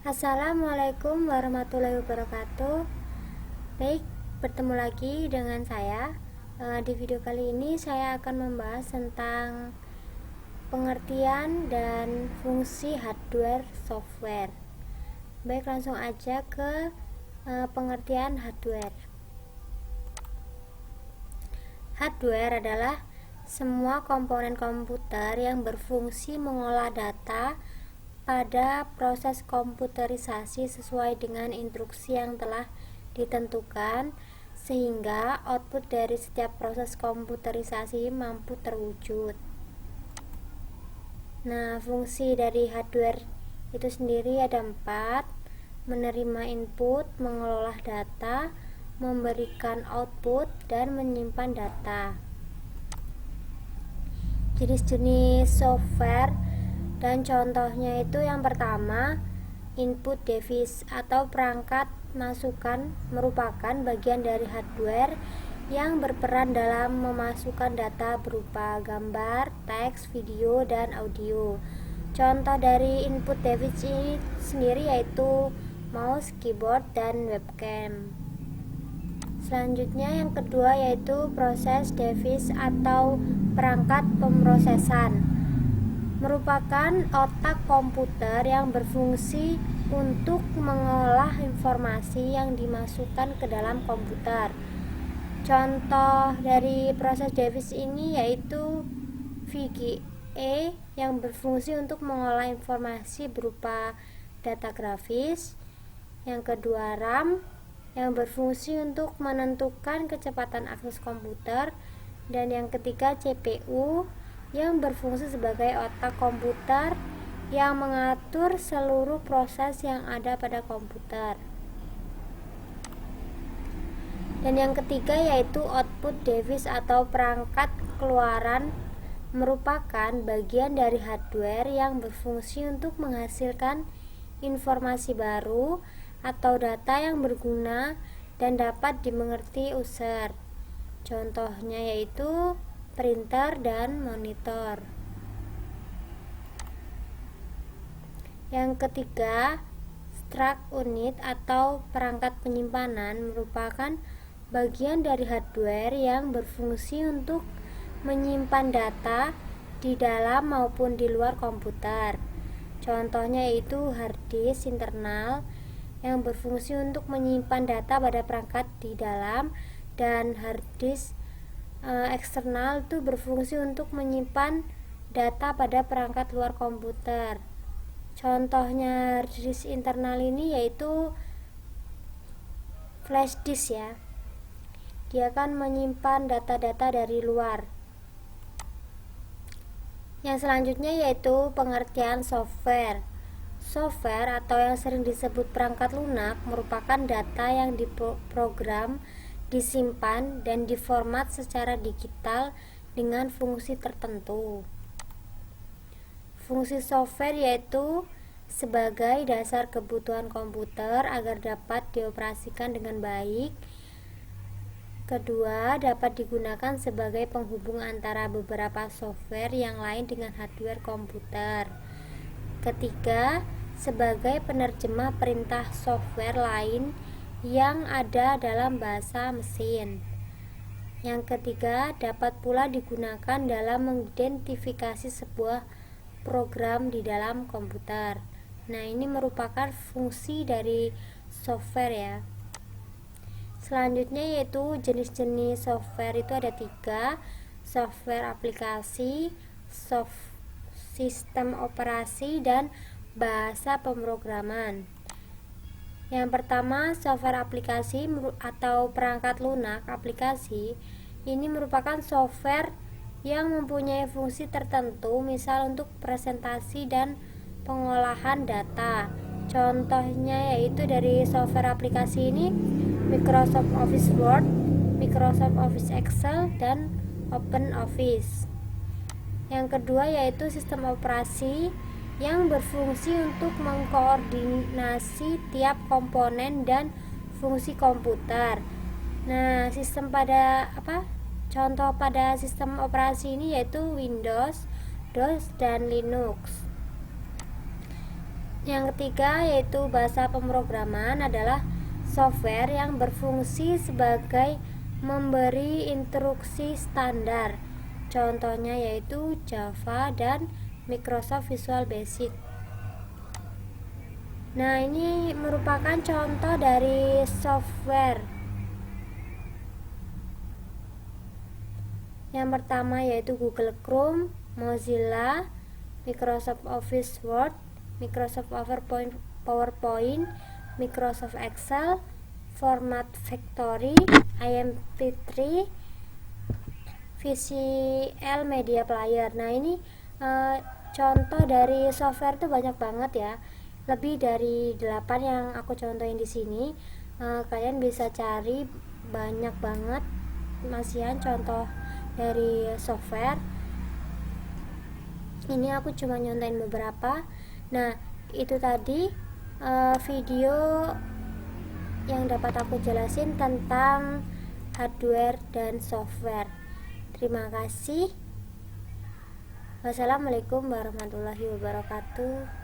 Assalamualaikum warahmatullahi wabarakatuh. Baik, bertemu lagi dengan saya. Di video kali ini saya akan membahas tentang pengertian dan fungsi hardware software. Baik, langsung aja ke pengertian hardware. Hardware adalah semua komponen komputer yang berfungsi mengolah data pada proses komputerisasi sesuai dengan instruksi yang telah ditentukan, sehingga output dari setiap proses komputerisasi mampu terwujud. Nah, fungsi dari hardware itu sendiri ada 4: menerima input, mengelola data, memberikan output, dan menyimpan data. Jenis-jenis software dan contohnya itu yang pertama, input device atau perangkat masukan merupakan bagian dari hardware yang berperan dalam memasukkan data berupa gambar, teks, video, dan audio. Contoh dari input device ini sendiri yaitu mouse, keyboard, dan webcam. Selanjutnya yang kedua yaitu proses device atau perangkat pemrosesan, merupakan otak komputer yang berfungsi untuk mengolah informasi yang dimasukkan ke dalam komputer. Contoh dari proses device ini yaitu VGA yang berfungsi untuk mengolah informasi berupa data grafis. Yang kedua, RAM yang berfungsi untuk menentukan kecepatan akses komputer. Dan yang ketiga, CPU yang berfungsi sebagai otak komputer yang mengatur seluruh proses yang ada pada komputer. Dan yang ketiga yaitu output device atau perangkat keluaran, merupakan bagian dari hardware yang berfungsi untuk menghasilkan informasi baru atau data yang berguna dan dapat dimengerti user. Contohnya yaitu printer dan monitor. Yang ketiga, struct unit atau perangkat penyimpanan merupakan bagian dari hardware yang berfungsi untuk menyimpan data di dalam maupun di luar komputer. Contohnya yaitu hard disk internal yang berfungsi untuk menyimpan data pada perangkat di dalam, dan hard disk eksternal itu berfungsi untuk menyimpan data pada perangkat luar komputer. Contohnya hard disk internal ini yaitu flash disk ya. Dia akan menyimpan data-data dari luar. Yang selanjutnya yaitu pengertian software. Software atau yang sering disebut perangkat lunak merupakan data yang diprogram, disimpan, dan diformat secara digital dengan fungsi tertentu. Fungsi software yaitu sebagai dasar kebutuhan komputer agar dapat dioperasikan dengan baik. Kedua, dapat digunakan sebagai penghubung antara beberapa software yang lain dengan hardware komputer. Ketiga, sebagai penerjemah perintah software lain yang ada dalam bahasa mesin. Yang ketiga, dapat pula digunakan dalam mengidentifikasi sebuah program di dalam komputer. Nah, ini merupakan fungsi dari software ya. Selanjutnya yaitu jenis-jenis software itu ada 3: software aplikasi, sistem operasi, dan bahasa pemrograman. Yang pertama, software aplikasi atau perangkat lunak aplikasi. Ini merupakan software yang mempunyai fungsi tertentu, misal untuk presentasi dan pengolahan data. Contohnya yaitu dari software aplikasi ini Microsoft Office Word, Microsoft Office Excel, dan OpenOffice. Yang kedua yaitu sistem operasi yang berfungsi untuk mengkoordinasi tiap komponen dan fungsi komputer. Nah, contoh pada sistem operasi ini yaitu Windows, DOS, dan Linux. Yang ketiga yaitu bahasa pemrograman adalah software yang berfungsi sebagai memberi instruksi standar. Contohnya yaitu Java dan Microsoft Visual Basic. Nah, ini merupakan contoh dari software. Yang pertama yaitu Google Chrome, Mozilla, Microsoft Office Word, Microsoft PowerPoint, Microsoft Excel, Format Factory, IMP3, VCL Media Player. Nah, ini contoh dari software itu banyak banget ya. Lebih dari 8 yang aku contohin di sini. Kalian bisa cari, banyak banget masihan contoh dari software. Ini aku cuma nyontain beberapa. Nah, itu tadi video yang dapat aku jelasin tentang hardware dan software. Terima kasih. Wassalamualaikum warahmatullahi wabarakatuh.